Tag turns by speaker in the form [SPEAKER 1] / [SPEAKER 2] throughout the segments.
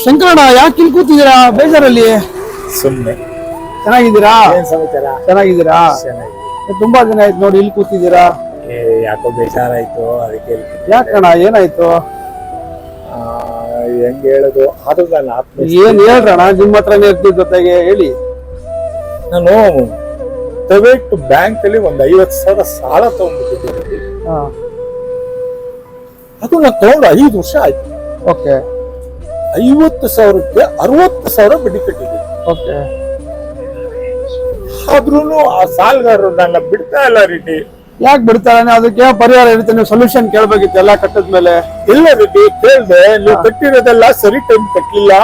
[SPEAKER 1] ಶಂಕರಣ್ಣ ಯಾಕೆ ಇಲ್ಲಿ ಕೂತಿದ್ದೀರಾ ಬೇಜಾರಲ್ಲಿ?
[SPEAKER 2] ಸುಮ್ಮನೆ.
[SPEAKER 1] ಚೆನ್ನಾಗಿದ್ದೀರಾ?
[SPEAKER 2] ಏನ್ ಸಮಾಚಾರ?
[SPEAKER 1] ಚೆನ್ನಾಗಿದ್ದೀರಾ? ತುಂಬಾ ದಿನ ಆಯ್ತು ನೋಡಿ ಇಲ್ಲಿ ಕೂತಿದ್ದೀರಾ.
[SPEAKER 2] ಯಾಕೋ ಬೇಜಾರಾಯ್ತು ಅದಕ್ಕೆ.
[SPEAKER 1] ಯಾಕಣ್ಣ ಏನಾಯ್ತು?
[SPEAKER 2] ಹೆಂಗ್ ಹೇಳುದು, ಅದು ನನ್ನ ಆತ್ಮ.
[SPEAKER 1] ಏನ್ ಹೇಳ್ರಣ್ಣ, ನಿಮ್ಮ ಹತ್ರನೇ ಇರ್ತೀವಿ ಜೊತೆಗೆ, ಹೇಳಿ.
[SPEAKER 2] ನಾನು ಪ್ರೈವೇಟ್ ಬ್ಯಾಂಕ್ ಅಲ್ಲಿ ಒಂದ್ 50,000 ಸಾಲ ತಗೊಂಡ್ಬಿಟ್ಟಿದ್ದೀನಿ. ಅದು ನಾನು ತಗೊಂಡು 5 ವರ್ಷ ಆಯ್ತು.
[SPEAKER 1] ಓಕೆ.
[SPEAKER 2] 50,000ಕ್ಕೆ 60,000 ಬಡ್ಡಿ ಕಟ್ಟಿದ್ದೀನಿ.
[SPEAKER 1] ಓಕೆ.
[SPEAKER 2] ಆದ್ರೂನು ಆ ಸಾಲಗಾರರು ನನ್ನ ಬಿಡ್ತಾ ಇಲ್ಲ ರೀತಿ.
[SPEAKER 1] ಯಾಕೆ ಬಿಡ್ತಾನೆ? ಅದಕ್ಕೆ ಪರಿಹಾರ ಇರುತ್ತೆ, ನೀವು ಸೊಲ್ಯೂಷನ್ ಕೇಳ್ಬೇಕಿತ್ತು ಎಲ್ಲ ಕಟ್ಟದ್ಮೇಲೆ.
[SPEAKER 2] ಇಲ್ಲ ರೀತಿ ಕೇಳ್ದೆ, ನೀವು ಕಟ್ಟಿರೋದೆಲ್ಲ ಸರಿ ಟೈಮ್ ಕಟ್ಲಿಲ್ಲ,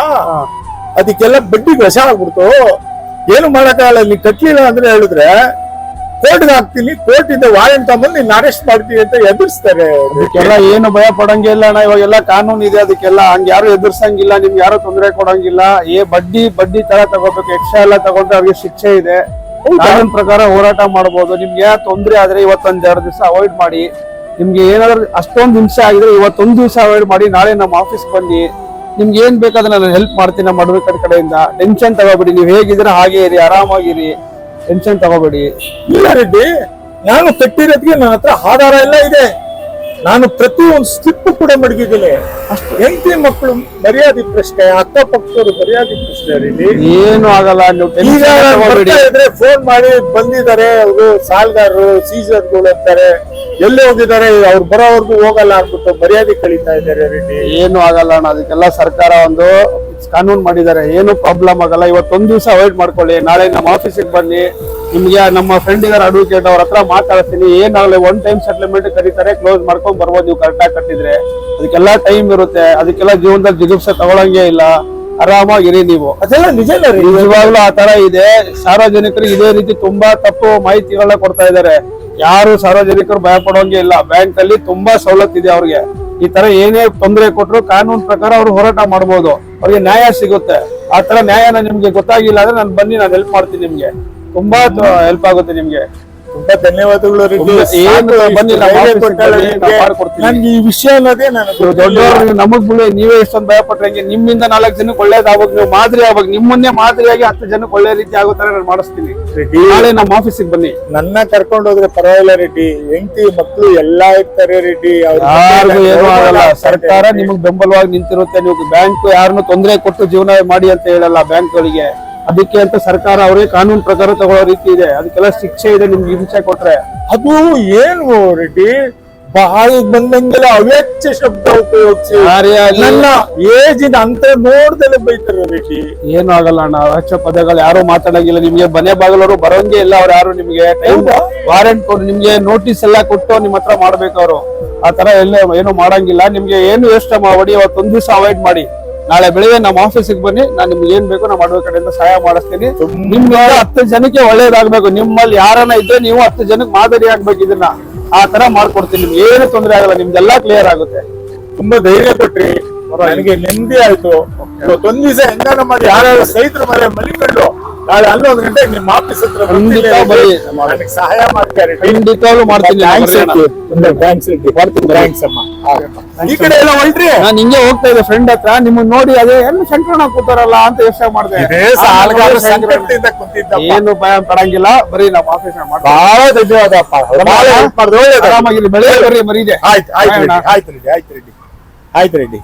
[SPEAKER 2] ಅದಕ್ಕೆಲ್ಲ ಬಡ್ಡಿ ವಶ ಆಗ್ಬಿಡ್ತು, ಏನು ಮಾಡಕ್ಕಾಗಲ್ಲ, ನೀನ್ ಕಟ್ಲಿಲ್ಲ ಅಂದ್ರೆ ಹೇಳಿದ್ರೆ ಕೋರ್ಟ್ಗೆ ಹಾಕ್ತೀನಿ, ಕೋರ್ಟ್ ಇಂದ ವಾರೆಂಟ್ ತಗೊಂಡು ನೀನ್ ಅರೆಸ್ಟ್ ಮಾಡ್ತೀನಿ ಅಂತ ಎದುರಿಸ್ತಾರೆ.
[SPEAKER 1] ಅದಕ್ಕೆಲ್ಲ ಏನು ಭಯ ಪಡಂಗಿಲ್ಲ ಅಣ್ಣ, ಇವಾಗೆಲ್ಲ ಕಾನೂನು ಇದೆ, ಅದಕ್ಕೆಲ್ಲ ಹಂಗ ಯಾರು ಎದುರ್ಸಂಗಿಲ್ಲ, ನಿಮ್ಗೆ ಯಾರು ತೊಂದರೆ ಕೊಡಂಗಿಲ್ಲ. ಬಡ್ಡಿ ತರ ತಗೋಬೇಕು, ಎಕ್ಸ್ಟ್ರಾ ಎಲ್ಲ ತಗೊಂಡ್ರೆ ಅವ್ರಿಗೆ ಶಿಕ್ಷೆ ಇದೆ. ಕಾನೂನು ಪ್ರಕಾರ ಹೋರಾಟ ಮಾಡಬಹುದು. ನಿಮ್ಗೆ ತೊಂದರೆ ಆದ್ರೆ ಇವತ್ತೊಂದ್ 2 ದಿವಸ ಅವಾಯ್ಡ್ ಮಾಡಿ. ನಿಮ್ಗೆ ಏನಾದ್ರು ಅಷ್ಟೊಂದು ಹಿಂಸೆ ಆಗಿದ್ರೆ ಇವತ್ತೊಂದು ದಿವಸ ಅವಾಯ್ಡ್ ಮಾಡಿ, ನಾಳೆ ನಮ್ಮ ಆಫೀಸ್ ಬನ್ನಿ, ನಿಮ್ಗೆ ಏನ್ ಬೇಕಾದ್ರೆ ನಾನು ಹೆಲ್ಪ್ ಮಾಡ್ತೀನಿ ನಮ್ಮ ಅಡ್ವೊಕೇಟ್ ಕಡೆಯಿಂದ. ಟೆನ್ಷನ್ ತಗೋಬೇಡಿ, ನೀವು ಹೇಗಿದ್ರೆ ಹಾಗೆ ಇರಿ, ಆರಾಮಾಗಿರಿ, ಟೆನ್ಷನ್ ತಗೋಬೇಡಿ.
[SPEAKER 2] ಇಲ್ಲ ರೆಡ್ಡಿ, ನಾನು ಕಟ್ಟಿರೋದಕ್ಕೆ ನನ್ನ ಹತ್ರ ಆಧಾರ ಎಲ್ಲ ಇದೆ. ನಾನು ಪ್ರತಿ ಒಂದು ಸ್ಲಿಪ್ ಕೂಡ ಮಡಗಿದ್ದೀನಿ. ಹೆಂಡತಿ ಮಕ್ಕಳು ಮರ್ಯಾದೆ ಪ್ರಶ್ನೆ, ಅಕ್ಕಪಕ್ಕದವರು ಮರ್ಯಾದೆ ಪ್ರಶ್ನೆ ರೆಡ್ಡಿ.
[SPEAKER 1] ಏನು ಆಗಲ್ಲ,
[SPEAKER 2] ಇದ್ರೆ ಫೋನ್ ಮಾಡಿ ಬಂದಿದ್ದಾರೆ ಅವರು ಸಾಲಗಾರರು, ಸೀಸರ್ಗಳು ಅಂತಾರೆ, ಎಲ್ಲಿ ಹೋಗಿದ್ದಾರೆ, ಅವ್ರು ಬರೋವರೆಗೂ ಹೋಗಲ್ಲ ಅಂದ್ಬಿಟ್ಟು ಮರ್ಯಾದೆ ಕಳೀತಾ ಇದ್ದಾರೆ ರೆಡ್ಡಿ.
[SPEAKER 1] ಏನು ಆಗಲ್ಲ ಅಣ್ಣ, ಅದಕ್ಕೆಲ್ಲ ಸರ್ಕಾರ ಒಂದು ಕಾನೂನು ಮಾಡಿದ್ದಾರೆ, ಏನು ಪ್ರಾಬ್ಲಮ್ ಆಗಲ್ಲ. ಇವತ್ತೊಂದು ದಿವಸ ಅವಾಯ್ಡ್ ಮಾಡ್ಕೊಳ್ಳಿ, ನಾಳೆ ನಮ್ಮ ಆಫೀಸಿಗೆ ಬನ್ನಿ, ನಿಮ್ಗೆ ನಮ್ಮ ಫ್ರೆಂಡ್ ಇದಾರೆ ಅಡ್ವೊಕೇಟ್, ಅವ್ರ ಹತ್ರ ಮಾತಾಡ್ತೀನಿ. ಏನಾಗಲಿ, 1 ಟೈಮ್ ಸೆಟ್ಲ್ಮೆಂಟ್ ಕರೀತಾರೆ, ಕ್ಲೋಸ್ ಮಾಡ್ಕೊಂಡ್ ಬರ್ಬೋದು ನೀವು ಕರೆಕ್ಟಾಗಿ ಕಟ್ಟಿದ್ರೆ. ಅದಕ್ಕೆಲ್ಲ ಟೈಮ್ ಇರುತ್ತೆ, ಅದಕ್ಕೆಲ್ಲ ಜೀವನದಲ್ಲಿ ಜಿಗುಪ್ಸೆ ತಗೊಳಂಗೇ ಇಲ್ಲ, ಆರಾಮಾಗಿರಿ ನೀವು.
[SPEAKER 2] ಅದೆಲ್ಲ
[SPEAKER 1] ನಿಜವಾಗ್ಲೂ ಆ ತರ ಇದೆ. ಸಾರ್ವಜನಿಕರು ಇದೇ ರೀತಿ ತುಂಬಾ ತಪ್ಪು ಮಾಹಿತಿಗಳನ್ನ ಕೊಡ್ತಾ ಇದ್ದಾರೆ. ಯಾರು ಸಾರ್ವಜನಿಕರು ಭಯ ಪಡೋಂಗೆ ಇಲ್ಲ. ಬ್ಯಾಂಕ್ ಅಲ್ಲಿ ತುಂಬಾ ಸವಲತ್ತಿದೆ ಅವ್ರಿಗೆ. ಈ ತರ ಏನೇ ತೊಂದರೆ ಕೊಟ್ಟರು ಕಾನೂನು ಪ್ರಕಾರ ಅವ್ರು ಹೋರಾಟ ಮಾಡ್ಬೋದು, ಅವ್ರಿಗೆ ನ್ಯಾಯ ಸಿಗುತ್ತೆ. ಆ ತರ ನ್ಯಾಯನ ನಿಮ್ಗೆ ಗೊತ್ತಾಗಿಲ್ಲ ಅಂದ್ರೆ ನಾನು ಬನ್ನಿ, ನಾನು ಹೆಲ್ಪ್ ಮಾಡ್ತೀನಿ, ನಿಮ್ಗೆ ತುಂಬಾ ಹೆಲ್ಪ್ ಆಗುತ್ತೆ. ನಿಮ್ಗೆ
[SPEAKER 2] ತುಂಬಾ ಧನ್ಯವಾದಗಳು ರೆಡ್ಡಿ.
[SPEAKER 1] ಬನ್ನಿ,
[SPEAKER 2] ನನ್ಗೆ ಈ ವಿಷಯ ಅನ್ನೋದೇ
[SPEAKER 1] ದೊಡ್ಡವರು ನಮಗ್ ಬಿಡಿ, ನೀವೇ ಇಷ್ಟೊಂದು ಭಯ ಪಟ್ರೆ ನಿಮ್ಮಿಂದ 4 ಜನಕ್ಕೆ ಒಳ್ಳೇದಾವಾಗ, ನೀವು ಮಾದರಿ ಆವಾಗ, ನಿಮ್ಮನ್ನೇ ಮಾದರಿಯಾಗಿ 10 ಜನಕ್ಕೆ ಒಳ್ಳೆ ರೀತಿ ಆಗೋ ತರ ನಾನು ಮಾಡಿಸ್ತೀನಿ. ನಾಳೆ ನಮ್ಮ ಆಫೀಸಿಗೆ ಬನ್ನಿ.
[SPEAKER 2] ನನ್ನ ಕರ್ಕೊಂಡು ಹೋದ್ರೆ ಪರವಾಗಿಲ್ಲ ರೆಡ್ಡಿ, ಹೆಂಡತಿ ಮಕ್ಕಳು ಎಲ್ಲಾ ಇರ್ತಾರೆ ರೆಡ್ಡಿ,
[SPEAKER 1] ಯಾರಿಗೂ ಏನು ಆಗಲ್ಲ. ಸರ್ಕಾರ ನಿಮಗ್ ಬೆಂಬಲವಾಗಿ ನಿಂತಿರುತ್ತೆ. ನೀವು ಬ್ಯಾಂಕ್ ಯಾರನ್ನು ತೊಂದರೆ ಕೊಟ್ಟು ಜೀವನ ಮಾಡಿ ಅಂತ ಹೇಳಲ್ಲ ಬ್ಯಾಂಕ್ಗಳಿಗೆ. ಅದಕ್ಕೆ ಅಂತ ಸರ್ಕಾರ ಅವರೇ ಕಾನೂನು ಪ್ರಕಾರ ತಗೊಳ್ಳೋ ರೀತಿ ಇದೆ, ಅದಕ್ಕೆಲ್ಲ ಶಿಕ್ಷೆ ಇದೆ. ನಿಮ್ಗೆ ಹಿಂಸೆ ಕೊಟ್ರೆ
[SPEAKER 2] ಅದು ಏನು ರೆಡ್ಡಿ, ಬಹಳ ಬಂದಂಗೆಲ್ಲ ಅವ್ಯಾಚ್ಯ ಶಬ್ದ ಉಪಯೋಗಿಸಿ ನನ್ನ ಏಜಿನ ಅಂತ ನೋಡ್ದಲೆ ಬೈತಾರೆ ರೆಡ್ಡಿ.
[SPEAKER 1] ಏನು ಆಗಲ್ಲ ಅಣ್ಣ, ಅವ್ಯಾಚ್ಯ ಪದಗಳು ಯಾರು ಮಾತಾಡಂಗಿಲ್ಲ. ನಿಮ್ಗೆ ಮನೆ ಬಾಗಿಲವರು ಬರೋಂಗೆ ಇಲ್ಲ. ಅವ್ರು ಯಾರು ನಿಮ್ಗೆ ವಾರೆಂಟ್ ಕೊಟ್ಟು ನಿಮ್ಗೆ ನೋಟಿಸ್ ಎಲ್ಲ ಕೊಟ್ಟು ನಿಮ್ ಹತ್ರ ಮಾಡ್ಬೇಕು ಅವರು. ಆ ತರ ಎಲ್ಲ ಏನು ಮಾಡಂಗಿಲ್ಲ. ನಿಮ್ಗೆ ಏನು ಎಷ್ಟು ಹೊಡಿ, ಅವತ್ತೊಂದ್ ದಿವಸ ಅವಾಯ್ಡ್ ಮಾಡಿ, ನಾಳೆ ಬೆಳಿಗ್ಗೆ ನಮ್ಮ ಆಫೀಸಿಗೆ ಬನ್ನಿ, ನಾನು ನಿಮ್ಗೆ ಏನ್ ಬೇಕು ನಮ್ಮ ಅಡ್ವೊಕೇಟ್ ಇಂದ ಸಹಾಯ ಮಾಡಿಸ್ತೀನಿ. ನಿಮ್ಗೆ 10 ಜನಕ್ಕೆ ಒಳ್ಳೇದಾಗ್ಬೇಕು. ನಿಮ್ಮಲ್ಲಿ ಯಾರನ್ನ ಇದ್ರೆ ನೀವು 10 ಜನಕ್ಕೆ ಮಾದರಿ ಆಗ್ಬೇಕು. ಇದನ್ನ ಆ ತರ ಮಾಡ್ಕೊಡ್ತೀನಿ, ನಿಮ್ಗೆ ಏನು ತೊಂದರೆ ಆಗಲ್ಲ, ನಿಮ್ದೆಲ್ಲಾ ಕ್ಲಿಯರ್ ಆಗುತ್ತೆ.
[SPEAKER 2] ತುಂಬಾ ಧೈರ್ಯ ಕೊಟ್ರಿ, ನನಗೆ ನೆಮ್ಮದಿ ಆಯ್ತು. ಇವತ್ತೊಂದ್ ದಿವಸ ಹೆಂಗಾನ ಮಾಡಿ ಯಾರ್ಯಾರು ಸ್ನೇಹಿತರ ಮನೆ ಮಲಿಕೊಂಡು ನಾಳೆ 11 ಗಂಟೆಗೆ ನಿಮ್ಮ ಆಫೀಸ್ ಹತ್ರ ಸಹಾಯ ಮಾಡ್ತಾರೆ.
[SPEAKER 1] ಖಂಡಿತವಾಗ್ಲೂ ಮಾಡ್ತೀನಿ.
[SPEAKER 2] ಈ ಕಡೆ ಎಲ್ಲ ಹೊಲ್ಟ್ರಿ,
[SPEAKER 1] ನಾನು ಹಿಂಗೆ ಹೋಗ್ತಾ ಇದ್ದೆ ಫ್ರೆಂಡ್ ಹತ್ರ, ನಿಮ್ಮನ್ನ ನೋಡಿ ಅದೇ ಏನು ಶಂಕರಣ್ಣ ಕೂತಾರಲ್ಲ ಅಂತ ಯೋಚನೆ ಮಾಡಿದೆ. ಏನು ಭಯ ಪಡಂಗಿಲ್ಲ, ಬರೀ ನಮ್ಮ ಆಫೀಸ್
[SPEAKER 2] ಬಹಳ ಧನ್ಯವಾದಪ್ಪ.
[SPEAKER 1] ಆರಾಮಾಗಿರಿ, ಬೆಳೆ ಬರ್ರಿ ಮರೀದೆ.
[SPEAKER 2] ಆಯ್ತು ರೆಡ್ಡಿ, ಆಯ್ತು ರೆಡ್ಡಿ.